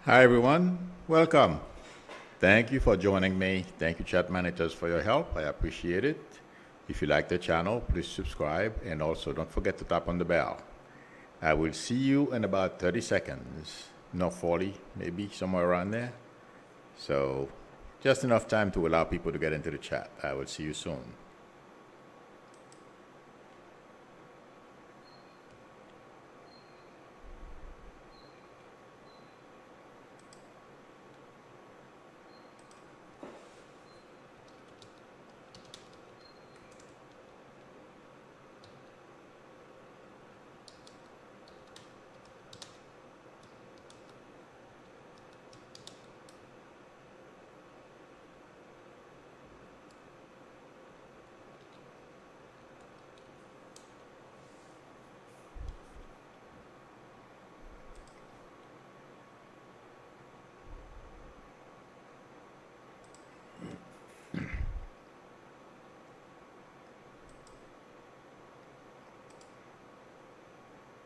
Hi, everyone. Welcome. Thank you for joining me. Thank you, chat managers, for your help. I appreciate it. If you like the channel, please subscribe and also don't forget to tap on the bell. I will see you in about 30 seconds, not 40, maybe somewhere around there. So, just enough time to allow people to get into the chat. I will see you soon.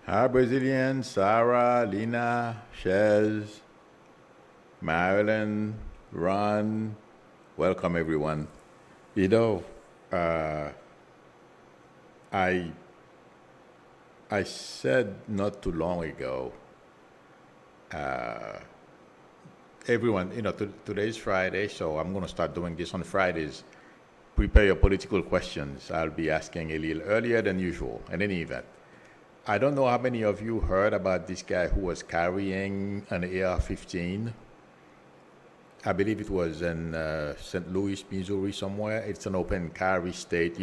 Hi, Brazilian, Sarah, Lina, Shez, Marilyn, Ron. Welcome, everyone. You know, uh, I I said not too long ago, everyone, today's Friday, so I'm going to start doing this on Fridays. Prepare your political questions. I'll be asking a little earlier than usual in any event. I don't know how many of you heard about this guy who was carrying an AR-15. I believe it was in St. Louis, Missouri, somewhere. It's an open carry state,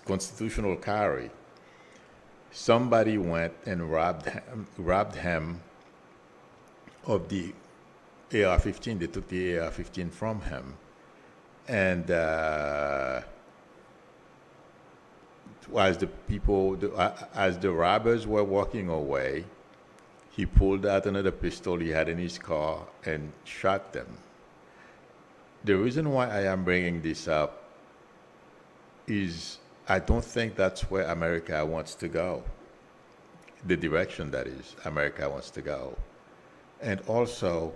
constitutional carry. Somebody went and robbed him of the AR-15. They took the AR-15 from him. And as the robbers were walking away, he pulled out another pistol he had in his car and shot them. The reason why I am bringing this up is I don't think that's where America wants to go. The direction that is America wants to go. And also,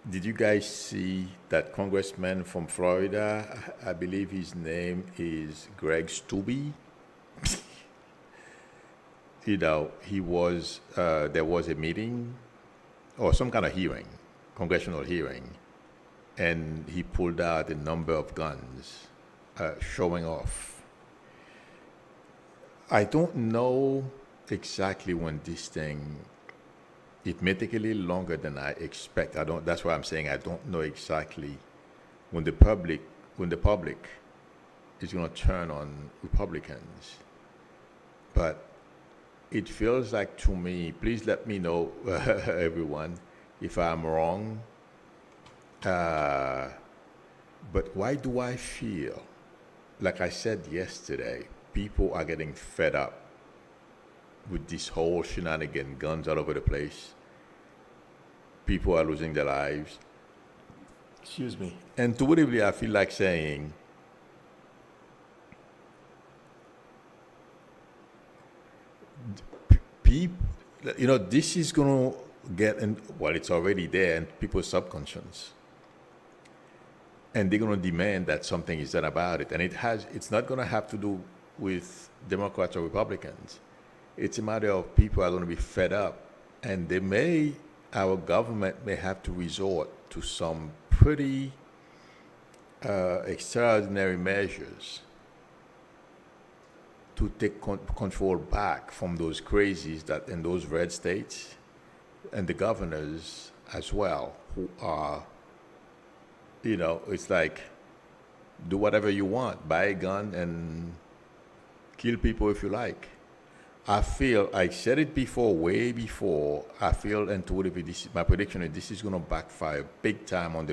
did you guys see that congressman from Florida? I believe his name is Greg Stubbe. He was, there was a meeting or some kind of hearing, congressional hearing, and he pulled out a number of guns, showing off. I don't know exactly when this thing, it may take a little longer than I expect. That's why I'm saying I don't know exactly when the public is going to turn on Republicans. But it feels like to me, please let me know, everyone, if I'm wrong. But why do I feel, like I said yesterday, people are getting fed up with this whole shenanigan, guns all over the place. People are losing their lives. Excuse me. Intuitively, I feel like saying, people, this is going to get in, well, it's already there in people's subconscious. And they're going to demand that something is done about it. And it's not going to have to do with Democrats or Republicans. It's a matter of people are going to be fed up. And our government may have to resort to some pretty extraordinary measures to take control back from those crazies that in those red states and the governors as well, who are, it's like, do whatever you want, buy a gun and kill people if you like. I said it before, way before. I feel intuitively, my prediction is this is going to backfire big time on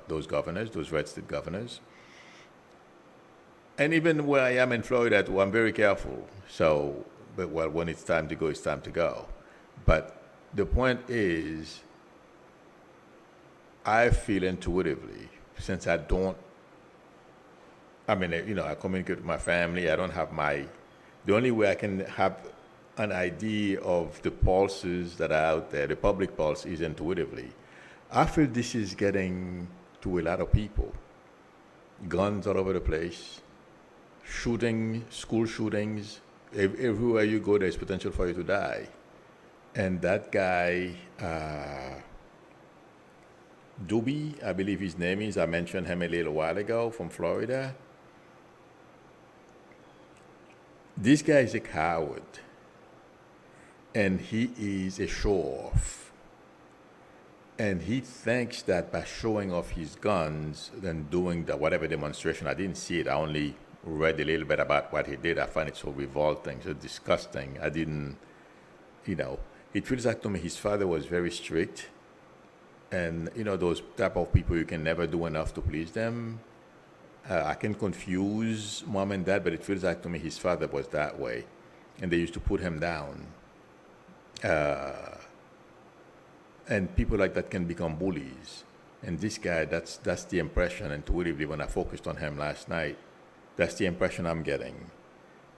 those governors, those red state governors. And even where I am in Florida, too, I'm very careful. So, when it's time to go, it's time to go. But the point is, I feel intuitively, since I communicate with my family. I don't have the only way I can have an idea of the pulses that are out there, the public pulse is intuitively. I feel this is getting to a lot of people. Guns all over the place, shooting, school shootings. Everywhere you go, there's potential for you to die. And that guy, Doobie, I believe his name is, I mentioned him a little while ago, from Florida. This guy is a coward. And he is a show-off. And he thinks that by showing off his guns and doing the whatever demonstration, I didn't see it, I only read a little bit about what he did. I find it so revolting, so disgusting. I didn't, it feels like to me his father was very strict. And, those type of people, you can never do enough to please them. I can confuse mom and dad, but it feels like to me his father was that way. And they used to put him down. And people like that can become bullies. And this guy, that's the impression, intuitively, when I focused on him last night, that's the impression I'm getting.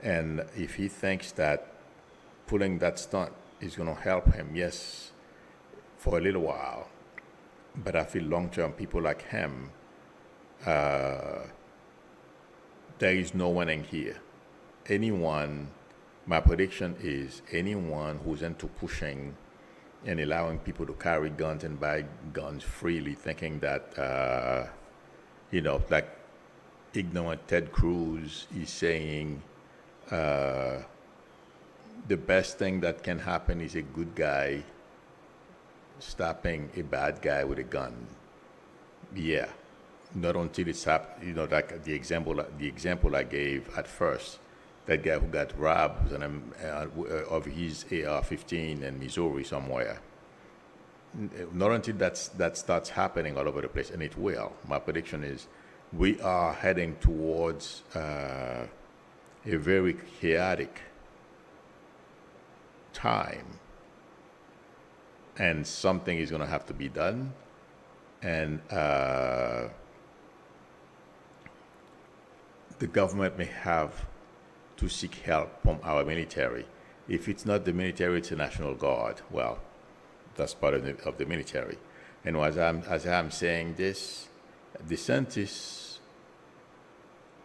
And if he thinks that pulling that stunt is going to help him, yes, for a little while. But I feel long-term, people like him, there is no winning here. My prediction is anyone who's into pushing and allowing people to carry guns and buy guns freely, thinking that, like ignorant Ted Cruz is saying, the best thing that can happen is a good guy stopping a bad guy with a gun. Yeah, not until it's happened. Like the example I gave at first, that guy who got robbed of his AR-15 in Missouri somewhere. Not until that starts happening all over the place, and it will. My prediction is we are heading towards a very chaotic time, and something is going to have to be done. And the government may have to seek help from our military. If it's not the military, it's the National Guard. Well, that's part of the military. And as I'm saying this, DeSantis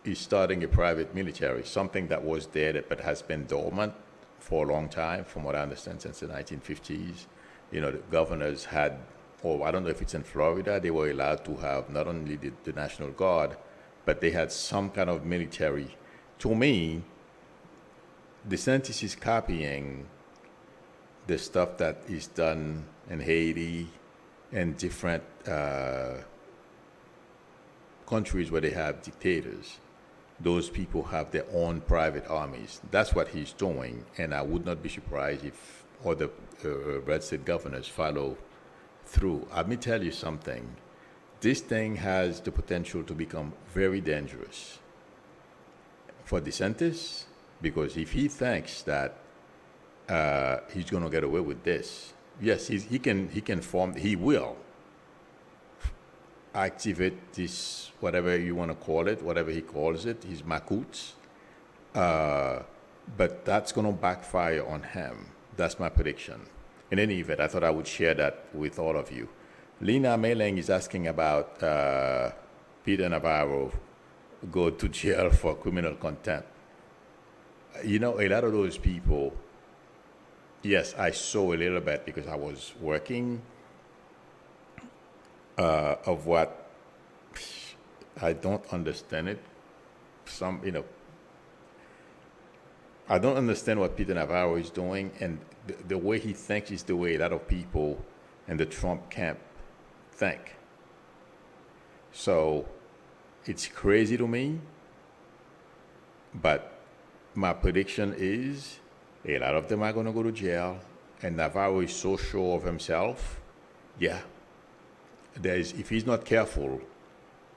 is starting a private military, something that was there but has been dormant for a long time, from what I understand, since the 1950s. The governors had, or I don't know if it's in Florida, they were allowed to have not only the National Guard, but they had some kind of military. To me, DeSantis is copying the stuff that is done in Haiti and different countries where they have dictators. Those people have their own private armies. That's what he's doing, and I would not be surprised if other red state governors follow through. Let me tell you something. This thing has the potential to become very dangerous for DeSantis, because if he thinks that he's going to get away with this, yes, he will activate this, whatever you want to call it, whatever he calls it, his makuts, but that's going to backfire on him. That's my prediction. In any event, I thought I would share that with all of you. Lena Mailing is asking about Peter Navarro go to jail for criminal contempt. A lot of those people, yes, I saw a little bit because I was working of what I don't understand it. I don't understand what Peter Navarro is doing, and the way he thinks is the way a lot of people in the Trump camp think. So it's crazy to me, but my prediction is a lot of them are going to go to jail, and Navarro is so sure of himself. Yeah, if he's not careful,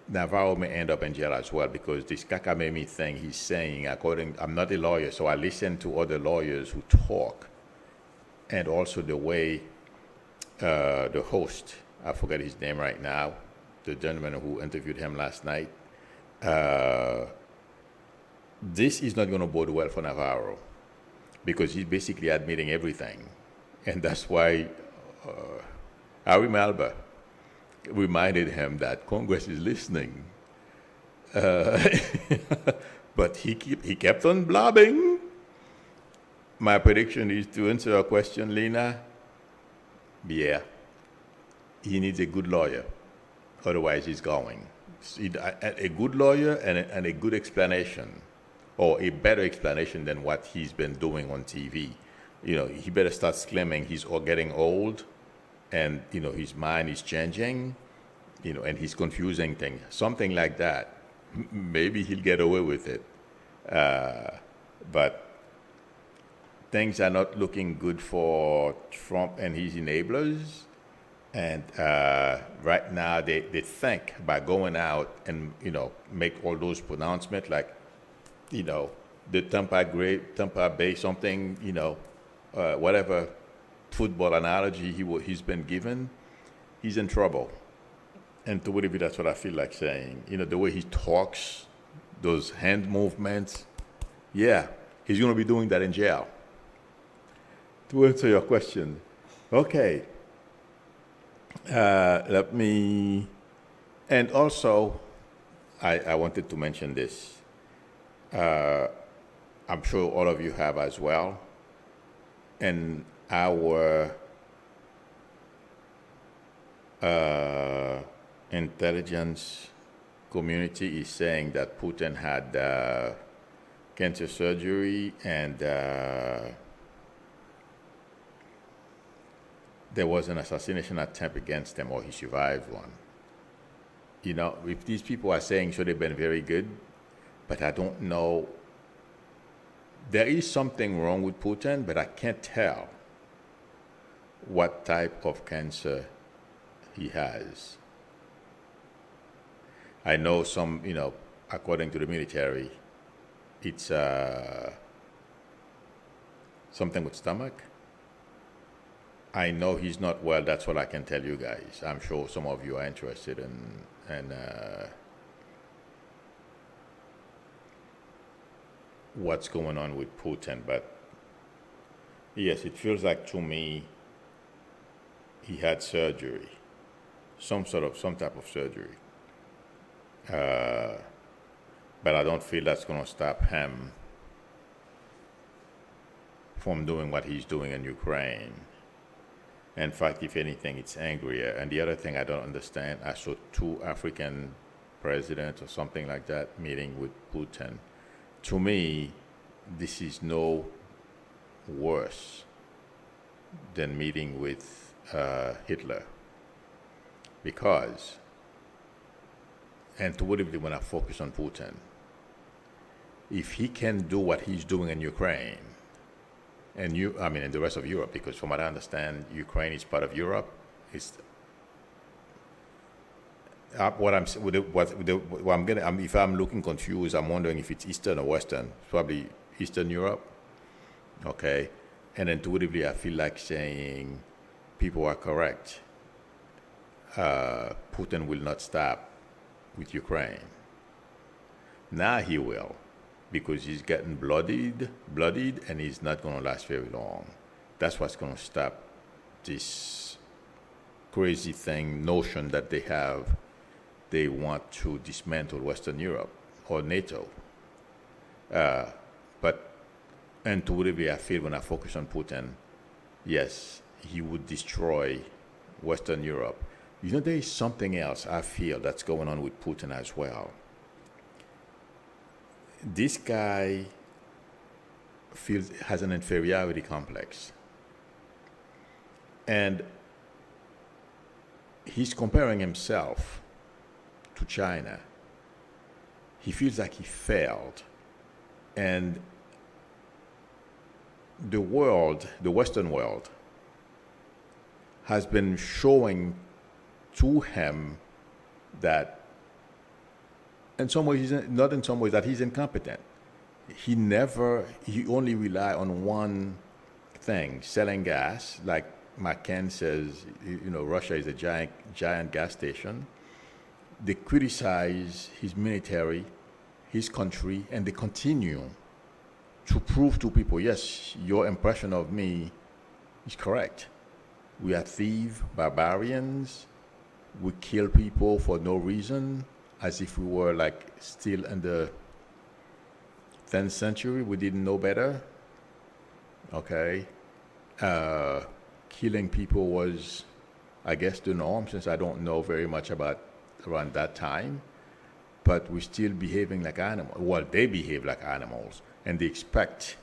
Navarro may end up in jail as well, because this cockamamie thing he's saying, I'm not a lawyer, so I listen to other lawyers who talk, and also the way the host, I forget his name right now, the gentleman who interviewed him last night, this is not going to bode well for Navarro, because he's basically admitting everything. And that's why Harry Malber reminded him that Congress is listening. But he kept on blabbing. My prediction is, to answer your question, Lena, yeah, he needs a good lawyer. Otherwise, he's going. A good lawyer and a good explanation, or a better explanation than what he's been doing on TV. He better start claiming he's all getting old, and his mind is changing, and he's confusing things. Something like that. Maybe he'll get away with it. But things are not looking good for Trump and his enablers. And right now, they think by going out and make all those pronouncements, like the Tampa Bay something, whatever football analogy he's been given, he's in trouble. And to believe it, that's what I feel like saying. The way he talks, those hand movements, yeah, he's going to be doing that in jail. To answer your question, okay. Let me, and also, I wanted to mention this. I'm sure all of you have as well. And our intelligence community is saying that Putin had cancer surgery, and there was an assassination attempt against him, or he survived one. If these people are saying so, they've been very good, but I don't know. There is something wrong with Putin, but I can't tell what type of cancer he has. I know some, according to the military, it's something with stomach. I know he's not well. That's what I can tell you guys. I'm sure some of you are interested in what's going on with Putin. But yes, it feels like to me he had surgery, some type of surgery. But I don't feel that's going to stop him from doing what he's doing in Ukraine. In fact, if anything, it's angrier. And the other thing I don't understand, I saw 2 African presidents or something like that meeting with Putin. To me, this is no worse than meeting with Hitler. Because, and to really when I focus on Putin, if he can do what he's doing in Ukraine, and in the rest of Europe, because from what I understand, Ukraine is part of Europe. It's if I'm looking confused, I'm wondering if it's Eastern or Western. Probably Eastern Europe. Okay, and intuitively, I feel like saying people are correct. Putin will not stop with Ukraine. Now he will, because he's getting bloodied, and he's not going to last very long. That's what's going to stop this crazy notion that they have. They want to dismantle Western Europe or NATO. But intuitively, I feel when I focus on Putin, yes, he would destroy Western Europe. There is something else I feel that's going on with Putin as well. This guy has an inferiority complex. And he's comparing himself to China. He feels like he failed. And the Western world, has been showing to him that in some ways, not in some ways, that he's incompetent. He only rely on one thing, selling gas. Like McCain says, Russia is a giant gas station. They criticize his military, his country, and they continue to prove to people, yes, your impression of me is correct. We are thieves, barbarians. We kill people for no reason, as if we were like still in the 10th century. We didn't know better. Okay. Killing people was, I guess, the norm, since I don't know very much about around that time. But we're still behaving like animals. Well, they behave like animals, and they expect,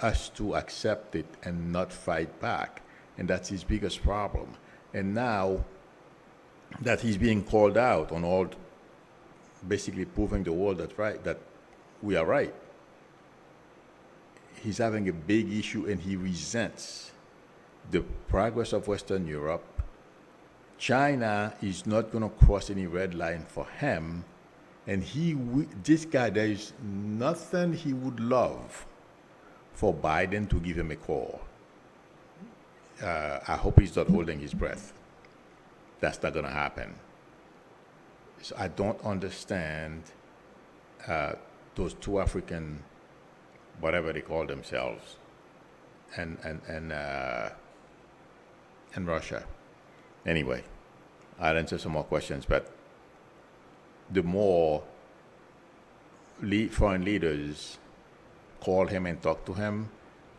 us to accept it and not fight back. And that's his biggest problem. And now that he's being called out on all, basically proving the world that we are right, he's having a big issue, and he resents the progress of Western Europe. China is not going to cross any red line for him, and this guy, there is nothing he would love for Biden to give him a call. I hope he's not holding his breath. That's not going to happen. So I don't understand those two African, whatever they call themselves, and Russia. Anyway, I'll answer some more questions, but the more foreign leaders call him and talk to him,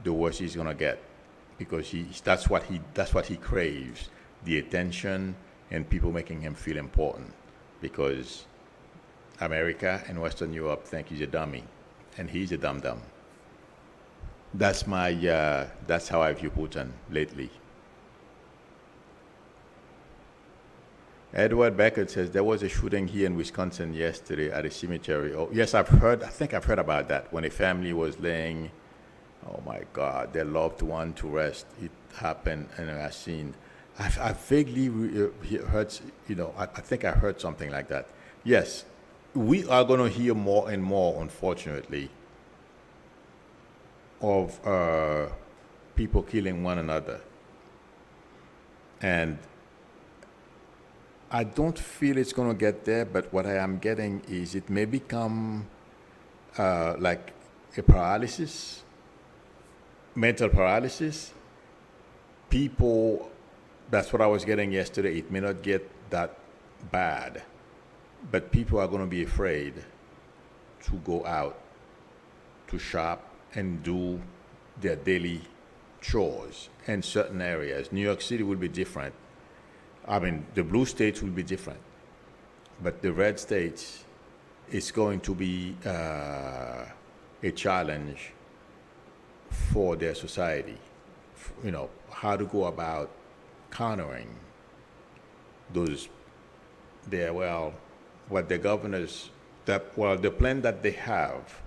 the worse he's gonna get, because that's what he craves, the attention and people making him feel important, because America and Western Europe think he's a dummy, and he's a dum-dum. That's how I view Putin lately. Edward Beckett says there was a shooting here in Wisconsin yesterday at a cemetery. Oh, yes, I think I've heard about that, when a family was laying, oh my God, their loved one to rest. It happened in a scene. I vaguely heard, I think I heard something like that. Yes, we are going to hear more and more, unfortunately, of people killing one another. And I don't feel it's going to get there, but what I am getting is it may become like a paralysis, mental paralysis. People, that's what I was getting yesterday. It may not get that bad, but people are going to be afraid to go out, to shop, and do their daily chores in certain areas. New York City will be different. I mean, the blue states will be different, but the red states is going to be a challenge for their society. How to go about countering those, what the governors, the plan that they have.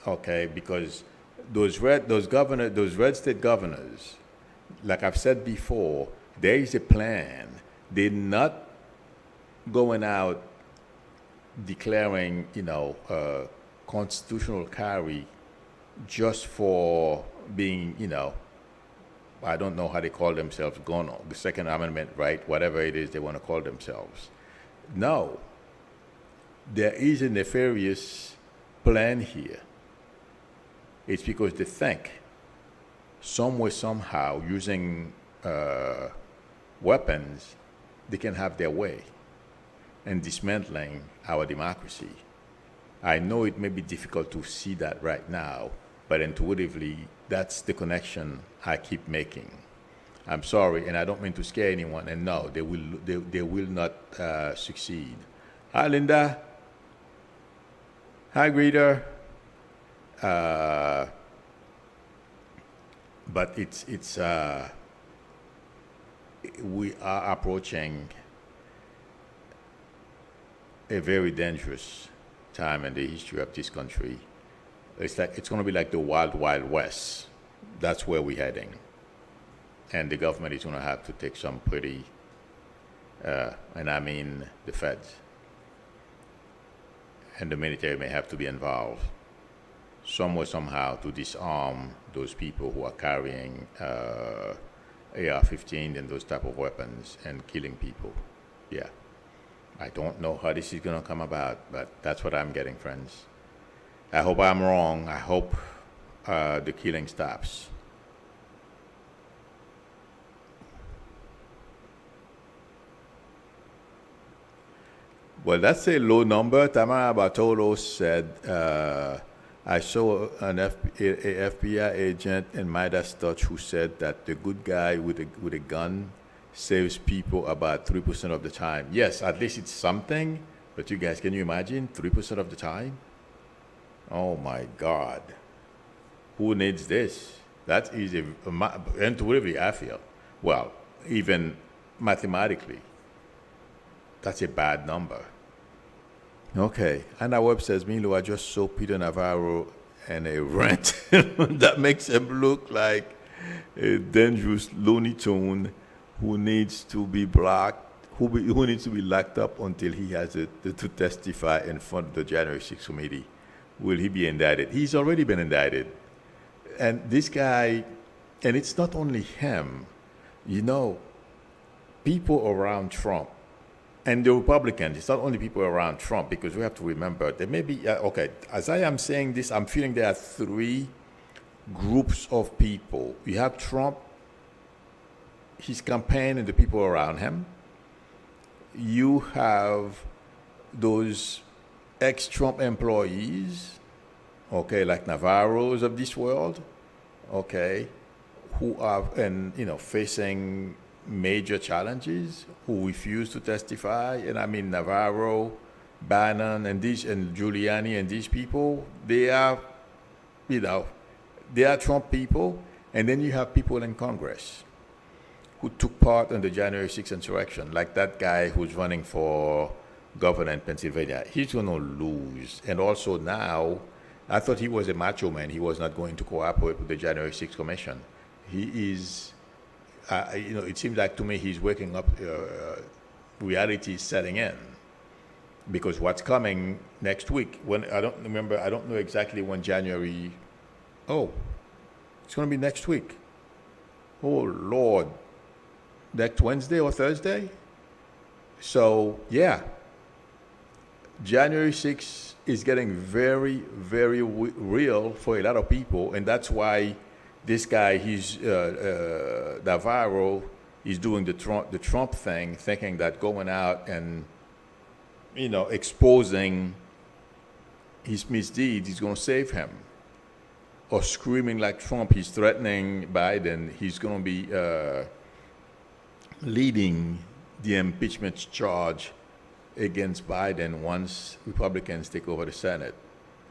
Okay, because those red state governors, like I've said before, there is a plan. They're not going out declaring, constitutional carry just for being, I don't know how they call themselves, the Second Amendment, right? Whatever it is they want to call themselves. No. There is a nefarious plan here. It's because they think some way, somehow, using weapons, they can have their way in dismantling our democracy. I know it may be difficult to see that right now, but intuitively, that's the connection I keep making. I'm sorry, and I don't mean to scare anyone, and no, they will not succeed. Hi, Linda. Hi, Greeter. But we are approaching a very dangerous time in the history of this country. It's going to be like the wild, wild west. That's where we're heading. And the government is going to have to take some pretty, and I mean the feds. And the military may have to be involved somewhere, somehow, to disarm those people who are carrying AR-15 and those type of weapons and killing people. Yeah. I don't know how this is going to come about, but that's what I'm getting, friends. I hope I'm wrong. I hope the killing stops. Well, that's a low number. Tamara Bartolo said, I saw a FBI agent in Midas Touch who said that the good guy with a gun saves people about 3% of the time. Yes, at least it's something. But you guys, can you imagine 3% of the time? Oh my God. Who needs this? That is intuitively, I feel. Well, even mathematically, that's a bad number. Okay. Anna Webb says, Milo, I just saw Peter Navarro and a rant that makes him look like a dangerous Looney Tune who needs to be blocked, who needs to be locked up until he has to testify in front of the January 6th committee. Will he be indicted? He's already been indicted. And this guy, and it's not only him, you know, people around Trump and the Republicans, it's not only people around Trump, because we have to remember there may be, okay, as I am saying this, I'm feeling there are three groups of people. You have Trump, his campaign, and the people around him. You have those ex-Trump employees, okay, like Navarro's of this world, okay, who are facing major challenges, who refuse to testify. And I mean Navarro, Bannon, and Giuliani, and these people, they are Trump people. And then you have people in Congress who took part in the January 6th insurrection, like that guy who's running for governor in Pennsylvania. He's going to lose. And also now, I thought he was a macho man. He was not going to cooperate with the January 6th Commission. He is, it seems like to me he's waking up, reality is setting in. Because what's coming next week, I don't know exactly when January, it's going to be next week. Oh, Lord. Next Wednesday or Thursday? So, yeah. January 6th is getting very, very real for a lot of people, and that's why this guy, Navarro, is doing the Trump thing, thinking that going out and, exposing his misdeeds is going to save him. Or screaming like Trump, he's threatening Biden, he's going to be leading the impeachment charge against Biden once Republicans take over the Senate,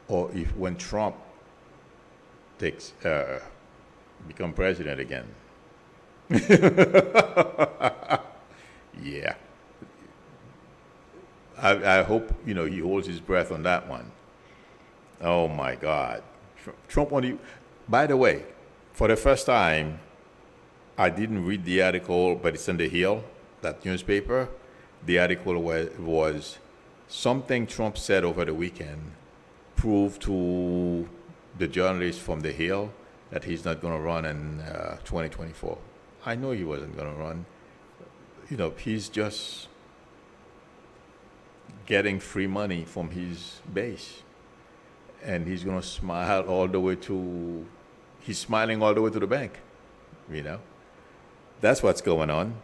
or when Trump become president again. Yeah. I hope he holds his breath on that one. Oh my God. Trump only. By the way, for the first time, I didn't read the article, but it's in the Hill, that newspaper. The article was something Trump said over the weekend proved to the journalist from the Hill that he's not going to run in 2024. I know he wasn't going to run. He's just getting free money from his base. And he's going to smile all the way to, he's smiling all the way to the bank, That's what's going on.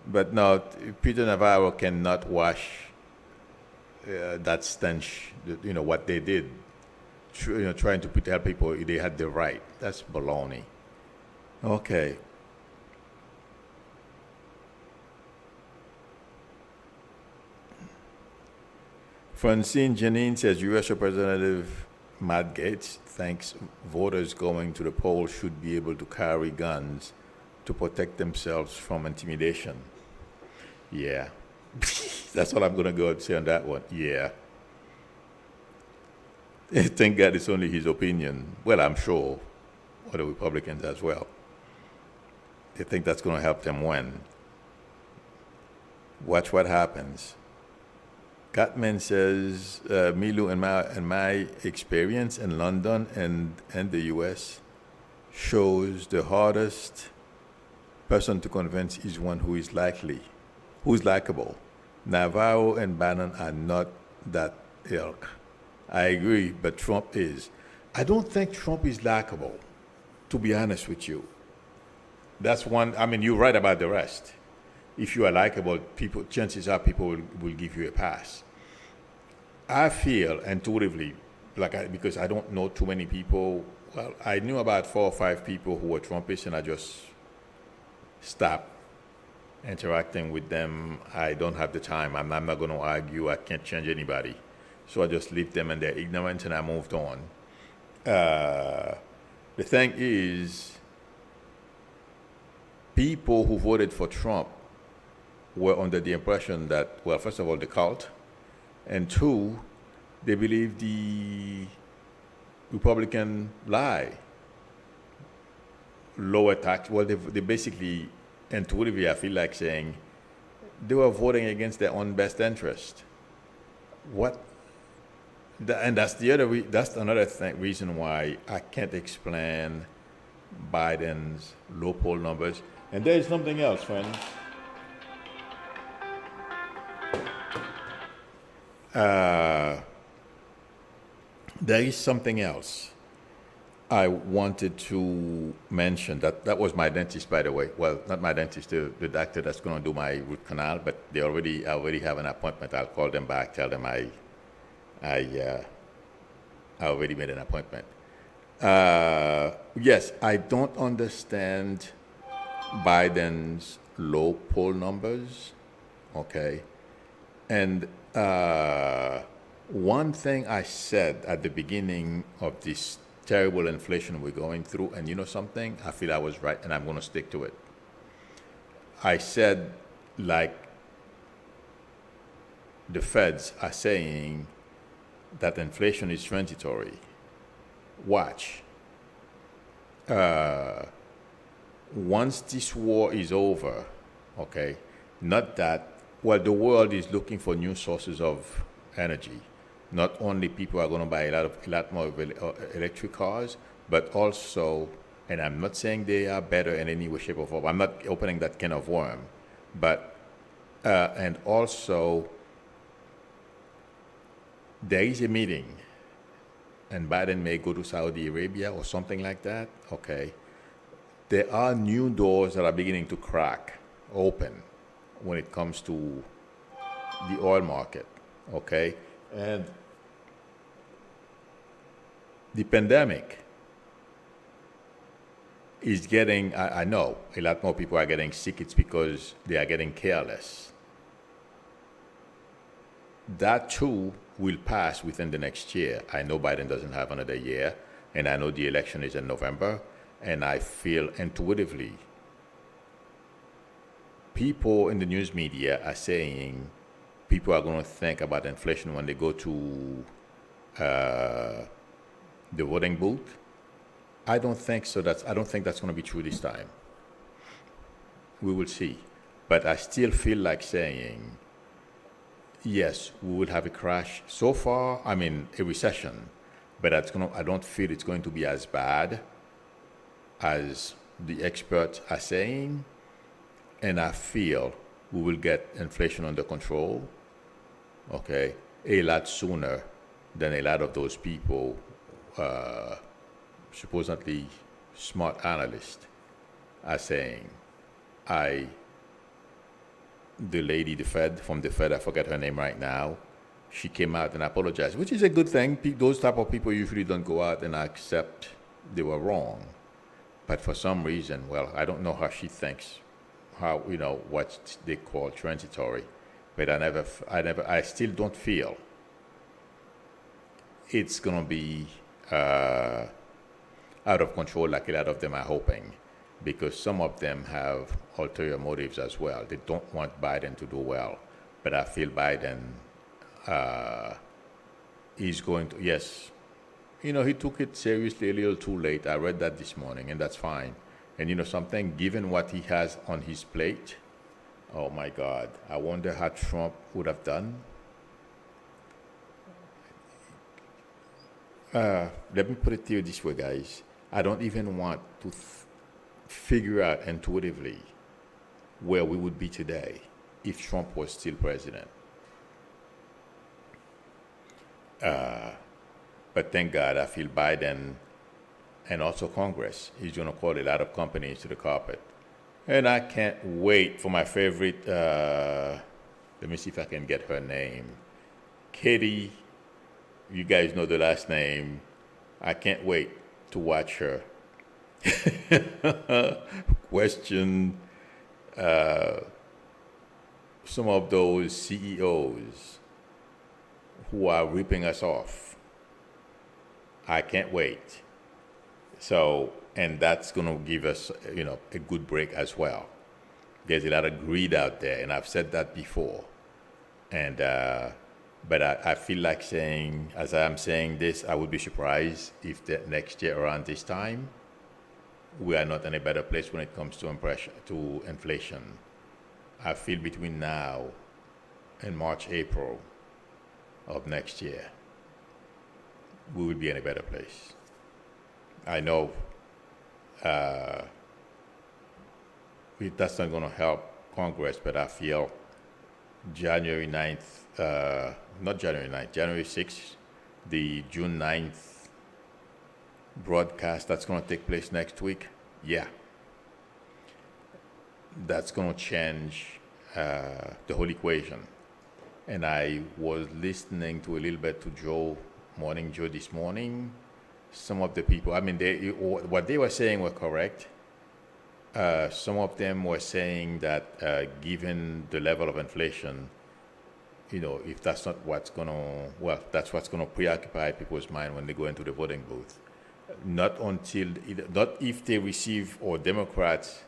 But no, Peter Navarro cannot wash that stench, what they did, trying to tell people they had the right. That's baloney. Okay. Francine Janine says U.S. Representative Matt Gaetz thinks voters going to the polls should be able to carry guns to protect themselves from intimidation. Yeah. That's all I'm going to go and say on that one. Yeah. Thank God it's only his opinion. Well, I'm sure other Republicans as well. They think that's going to help them win. Watch what happens. Catman says, Milu, in my experience in London and the U.S., shows the hardest person to convince is one who is likable. Navarro and Bannon are not that ilk. I agree, but Trump is. I don't think Trump is likable, to be honest with you. That's one. I mean, you're right about the rest. If you are likable, people, chances are people will give you a pass. I feel intuitively, because I don't know too many people. Well, I knew about 4 or 5 people who were Trumpists, and I just stopped interacting with them. I don't have the time. I'm not going to argue. I can't change anybody. So I just leave them in their ignorance, and I moved on. The thing is, people who voted for Trump were under the impression that, well, first of all, the cult, and two, they believe the Republican lie. Lower tax. Well, they basically, intuitively, I feel like saying, they were voting against their own best interest. And that's that's another reason why I can't explain Biden's low poll numbers. And there is something else, friends. There is something else I wanted to mention. That was my dentist, by the way. Well, not my dentist, the doctor that's going to do my root canal. But I already have an appointment. I'll call them back, tell them I already made an appointment. Yes, I don't understand Biden's low poll numbers. Okay, and one thing I said at the beginning of this terrible inflation we're going through, and you know something, I feel I was right, and I'm going to stick to it. I said, like, the feds are saying that inflation is transitory. Watch. Once this war is over, okay, not that, well, the world is looking for new sources of energy. Not only people are going to buy a lot more electric cars, but also, and I'm not saying they are better in any way, shape, or form. I'm not opening that can of worm, but and also there is a meeting, and Biden may go to Saudi Arabia or something like that. Okay, there are new doors that are beginning to crack open when it comes to the oil market. Okay, and the pandemic is getting, I know a lot more people are getting sick. It's because they are getting careless. That too will pass within the next year. I know Biden doesn't have another year, and I know the election is in November, and I feel intuitively people in the news media are saying people are going to think about inflation when they go to the voting booth. I don't think so. I don't think that's going to be true this time. We will see. But I still feel like saying, yes, we will have a crash. So far, I mean, a recession. But I don't feel it's going to be as bad as the experts are saying. And I feel we will get inflation under control, okay, a lot sooner than a lot of those people, supposedly smart analysts, are saying. The lady, from the Fed, I forget her name right now, she came out and apologized, which is a good thing. Those type of people usually don't go out and accept they were wrong. But for some reason, well, I don't know how she thinks, what they call transitory. But I still don't feel it's going to be out of control like a lot of them are hoping, because some of them have ulterior motives as well. They don't want Biden to do well. But I feel Biden is going to, yes, he took it seriously a little too late. I read that this morning, and that's fine. And something, given what he has on his plate, oh my God, I wonder how Trump would have done. Let me put it to you this way, guys. I don't even want to figure out intuitively where we would be today if Trump was still president. But thank God, I feel Biden and also Congress is going to call a lot of companies to the carpet. And I can't wait for my favorite, let me see if I can get her name. Katie, you guys know the last name. I can't wait to watch her question some of those CEOs who are ripping us off. I can't wait. So, and that's going to give us, a good break as well. There's a lot of greed out there, and I've said that before. And but I feel like saying, as I'm saying this, I would be surprised if the next year around this time, we are not in a better place when it comes to inflation. I feel between now and March, April of next year, we will be in a better place. I know that's not going to help Congress, but I feel January 9th, not January 9th, January 6th, the June 9th broadcast that's going to take place next week, yeah, that's going to change the whole equation. And I was listening to a little bit to Morning Joe this morning. Some of the people, what they were saying were correct. Some of them were saying that given the level of inflation, if that's not that's what's going to preoccupy people's mind when they go into the voting booth. Not if they receive, or Democrats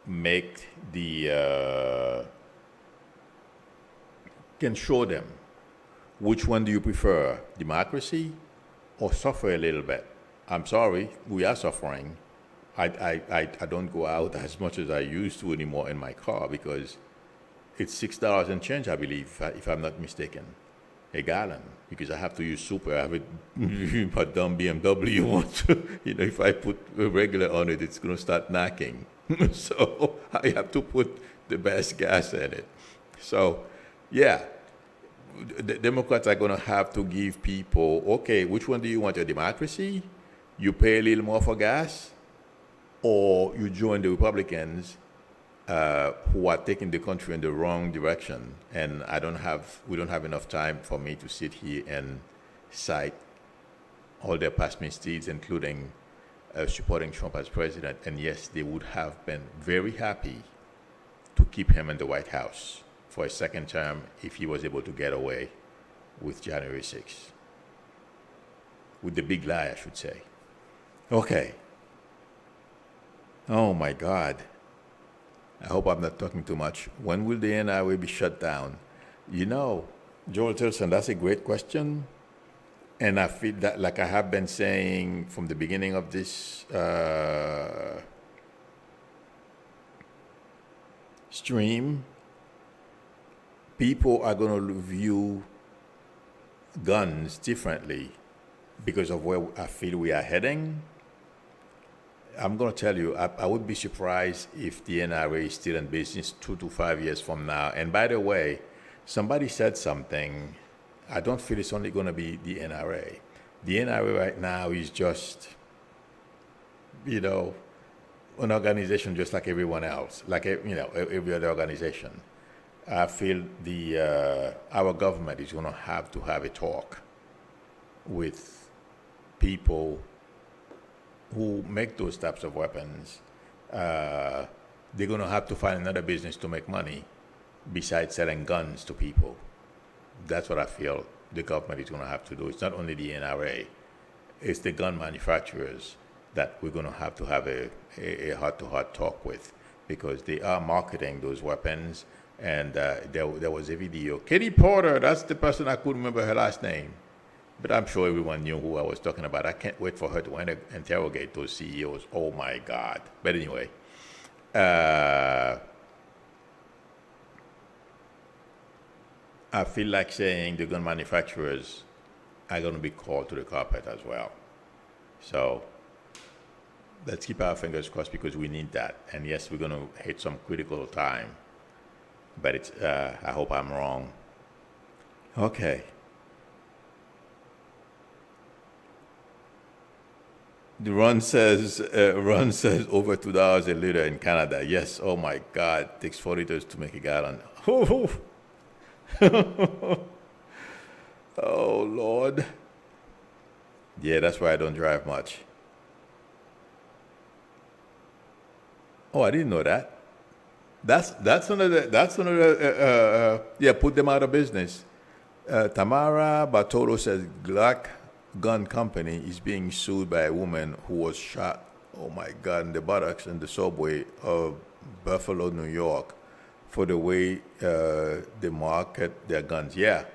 make can show them which one do you prefer, democracy or suffer a little bit. I'm sorry, we are suffering. I don't go out as much as I used to anymore in my car because it's $6 and change, I believe, if I'm not mistaken, a gallon, because I have to use super. I have a dumb BMW. If I put a regular on it, it's going to start knocking. So I have to put the best gas in it. So, yeah, the Democrats are going to have to give people, okay, which one do you want, a democracy? You pay a little more for gas? Or you join the Republicans who are taking the country in the wrong direction? And we don't have enough time for me to sit here and cite all their past misdeeds, including supporting Trump as president. And yes, they would have been very happy to keep him in the White House for a second term if he was able to get away with January 6th. With the big lie, I should say. Okay. Oh my God. I hope I'm not talking too much. When will the NRA be shut down? Joel Tilson, that's a great question. And I feel that, like I have been saying from the beginning of this stream, people are going to view guns differently because of where I feel we are heading. I'm going to tell you, I would be surprised if the NRA is still in business 2 to 5 years from now. And by the way, somebody said something. I don't feel it's only going to be the NRA. The NRA right now is just, an organization just like everyone else, like, every other organization. I feel our government is going to have a talk with people who make those types of weapons. They're going to have to find another business to make money besides selling guns to people. That's what I feel the government is going to have to do. It's not only the NRA, it's the gun manufacturers that we're going to have a heart-to-heart talk with, because they are marketing those weapons. And there was a video. Katie Porter, that's the person, I couldn't remember her last name. But I'm sure everyone knew who I was talking about. I can't wait for her to interrogate those CEOs. Oh, my God. But anyway, I feel like saying the gun manufacturers are going to be called to the carpet as well. So let's keep our fingers crossed, because we need that. And yes, we're going to hit some critical time. But I hope I'm wrong. Okay. The Ron says over $2 a liter in Canada. Yes. Oh my God. Takes 40 liters to make a gallon. Oh Lord. Yeah, that's why I don't drive much. Oh, I didn't know that. That's another. Yeah, put them out of business. Tamara Bartolo says Glock Gun Company is being sued by a woman who was shot. Oh my God! In the buttocks in the subway of Buffalo, New York, for the way they market their guns. Yeah,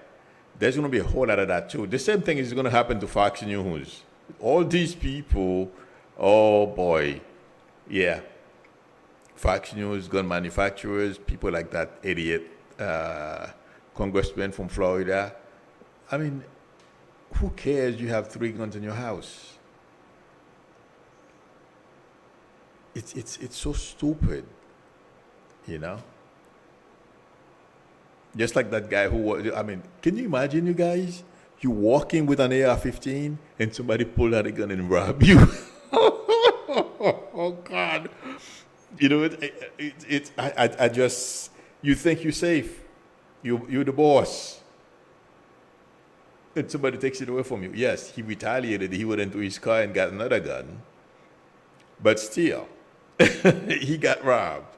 there's going to be a whole lot of that too. The same thing is going to happen to Fox News. All these people. Oh boy, yeah. Fox News, gun manufacturers, people like that idiot congressman from Florida. I mean, who cares you have 3 guns in your house? It's so stupid, you know? Just like that guy who was, I mean, can you imagine, you guys? You walking with an AR-15 and somebody pulled out a gun and rob you. Oh God. You know, I just, you think you're safe. You're the boss. And somebody takes it away from you. Yes, he retaliated. He went into his car and got another gun. But still, he got robbed.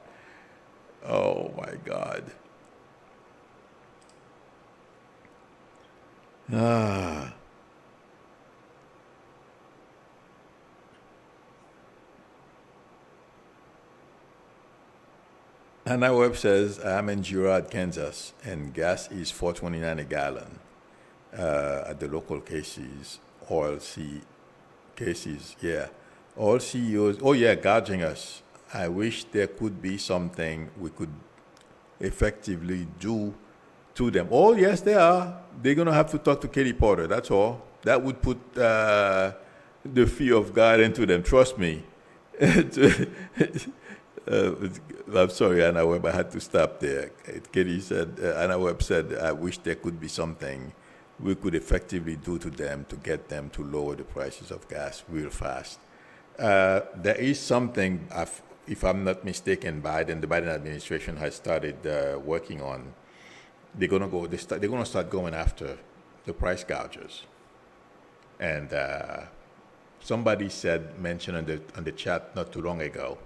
Oh my God. Ah. Hannah Webb says, I'm in Girard, Kansas, and gas is $4.29 a gallon at the local Casey's. Casey's, yeah. All CEOs, oh yeah, gouging us. I wish there could be something we could effectively do to them. Oh, yes, they are. They're going to have to talk to Katie Porter, that's all. That would put the fear of God into them, trust me. I'm sorry, Anna Webb, I had to stop there. Katie said, Anna Webb said, I wish there could be something we could effectively do to them to get them to lower the prices of gas real fast. There is something, if I'm not mistaken, the Biden administration has started working on. They're going to start going after the price gougers. And somebody mentioned on the chat not too long ago,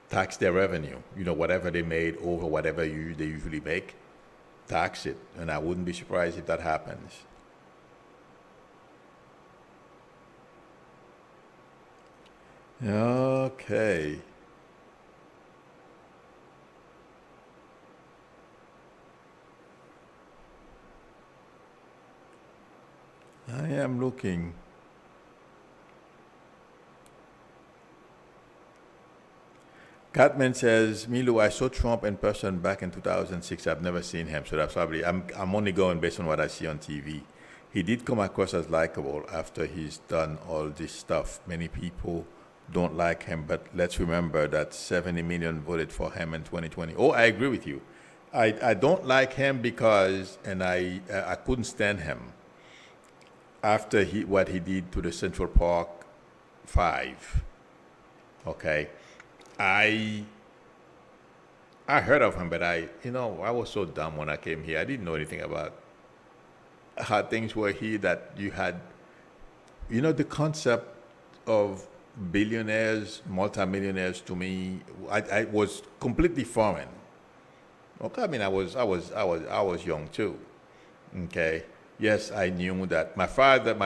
tax their revenue. You know, whatever they made over whatever they usually make, tax it. And I wouldn't be surprised if that happens. Okay. I am looking. Catman says, Milu, I saw Trump in person back in 2006. I've never seen him, so that's probably, I'm only going based on what I see on TV. He did come across as likable after he's done all this stuff. Many people don't like him, but let's remember that 70 million voted for him in 2020. Oh, I agree with you. I don't like him because, and I couldn't stand him after what he did to the Central Park 5. Okay. I heard of him, but I was so dumb when I came here. I didn't know anything about how things were here, that you had, the concept of billionaires, multimillionaires to me, I was completely foreign. Okay, I mean, I was young too. Okay. Yes, I knew that my father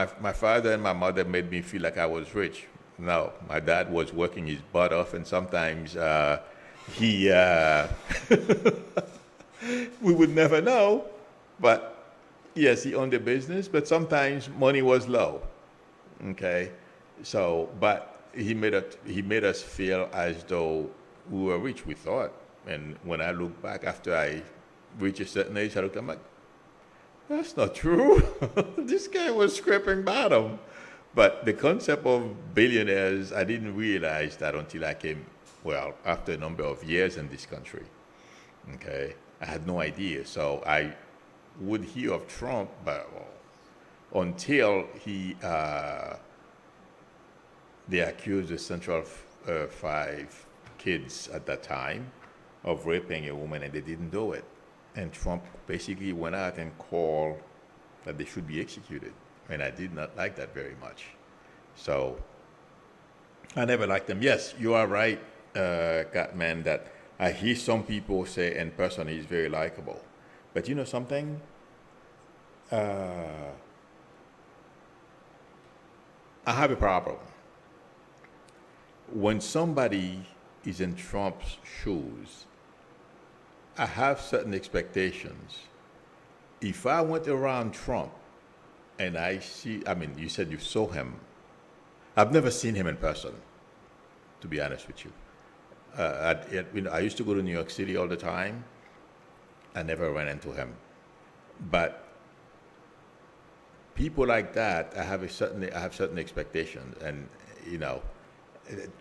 and my mother made me feel like I was rich. No, my dad was working his butt off, and sometimes he we would never know, but yes, he owned a business, but sometimes money was low. Okay, so but he made us feel as though we were rich. We thought, and when I look back after I reached a certain age, I'm like, that's not true. This guy was scraping bottom. But the concept of billionaires, I didn't realize that until I came, after a number of years in this country. Okay, I had no idea. So I would hear of Trump, but until he they accused the Central Five kids at that time of raping a woman, and they didn't do it. And Trump basically went out and called that they should be executed. And I did not like that very much. So I never liked them. Yes, you are right, Catman, that I hear some people say in person he's very likable. But you know something? I have a problem. When somebody is in Trump's shoes, I have certain expectations. If I went around Trump and I see, I mean, you said you saw him. I've never seen him in person, to be honest with you. I used to go to New York City all the time. I never ran into him. But people like that, I have certain expectations, and you know,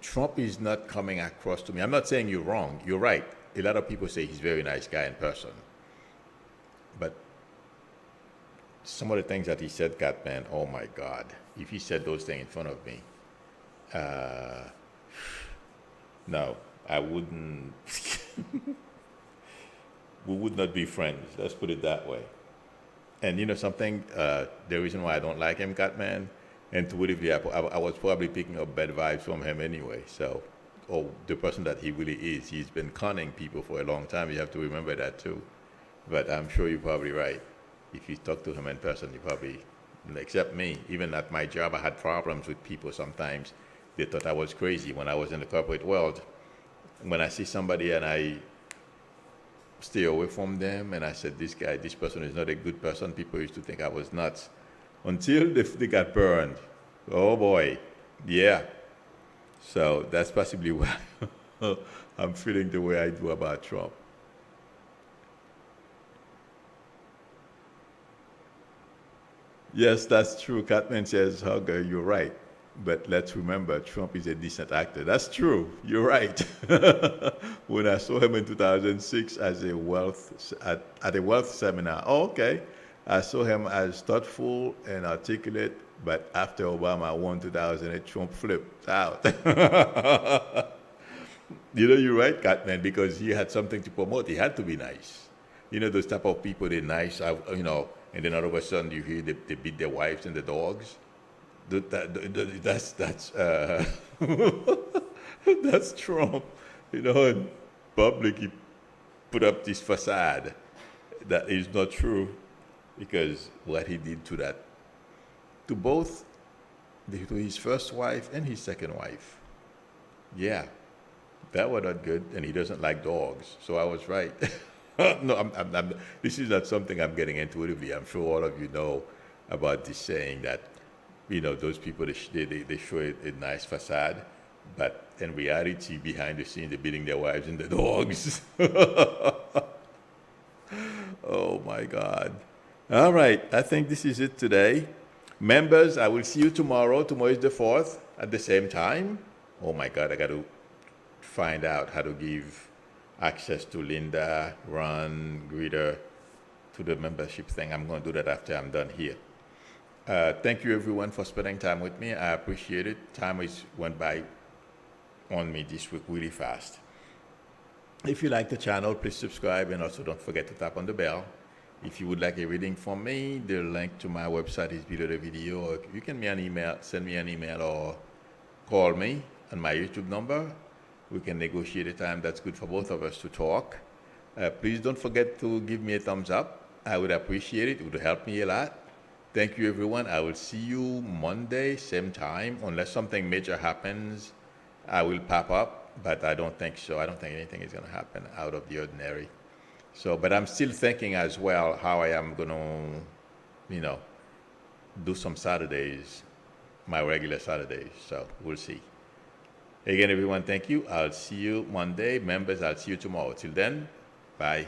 Trump is not coming across to me. I'm not saying you're wrong. You're right. A lot of people say he's a very nice guy in person, but some of the things that he said, Catman, oh my God! If he said those things in front of me, no, I wouldn't. We would not be friends. Let's put it that way. And you know something? The reason why I don't like him, Catman, intuitively, I was probably picking up bad vibes from him anyway. So, or the person that he really is. He's been conning people for a long time. You have to remember that too. But I'm sure you're probably right. If you talk to him in person, you probably, except me, even at my job, I had problems with people sometimes. They thought I was crazy when I was in the corporate world. When I see somebody and I stay away from them, and I said, this person is not a good person, people used to think I was nuts. Until they got burned. Oh boy, yeah. So that's possibly why I'm feeling the way I do about Trump. Yes, that's true. Catman says, Hugger, you're right. But let's remember, Trump is a decent actor. That's true. You're right. When I saw him in 2006 as at a wealth seminar, oh, okay, I saw him as thoughtful and articulate. But after Obama won 2008, Trump flipped out. You know, you're right, Catman, because he had something to promote. He had to be nice. You know, those type of people, they're nice, you know, and then all of a sudden you hear they beat their wives and the dogs. That's that's Trump. You know, in public he put up this facade that is not true, because what he did to both to his first wife and his second wife, yeah, that was not good, and he doesn't like dogs. So I was right. No, this is not something I'm getting intuitively. I'm sure all of you know about this saying that, you know, those people, they show a nice facade, but in reality, behind the scenes, they're beating their wives and the dogs. Oh my God. All right, I think this is it today. Members, I will see you tomorrow. Tomorrow is the 4th at the same time. Oh my God, I got to find out how to give access to Linda, Ron, Greta, to the membership thing. I'm going to do that after I'm done here. Thank you everyone for spending time with me. I appreciate it. Time went by on me this week really fast. If you like the channel, please subscribe, and also don't forget to tap on the bell. If you would like a reading from me, the link to my website is below the video, or you can send me an email or call me on my YouTube number. We can negotiate a time that's good for both of us to talk. Please don't forget to give me a thumbs up. I would appreciate it. It would help me a lot. Thank you, everyone. I will see you Monday, same time. Unless something major happens, I will pop up, but I don't think so. I don't think anything is going to happen out of the ordinary. So, but I'm still thinking as well how I am going to, you know, do some Saturdays, my regular Saturdays. So we'll see. Again, everyone, thank you. I'll see you Monday. Members, I'll see you tomorrow. Till then, bye.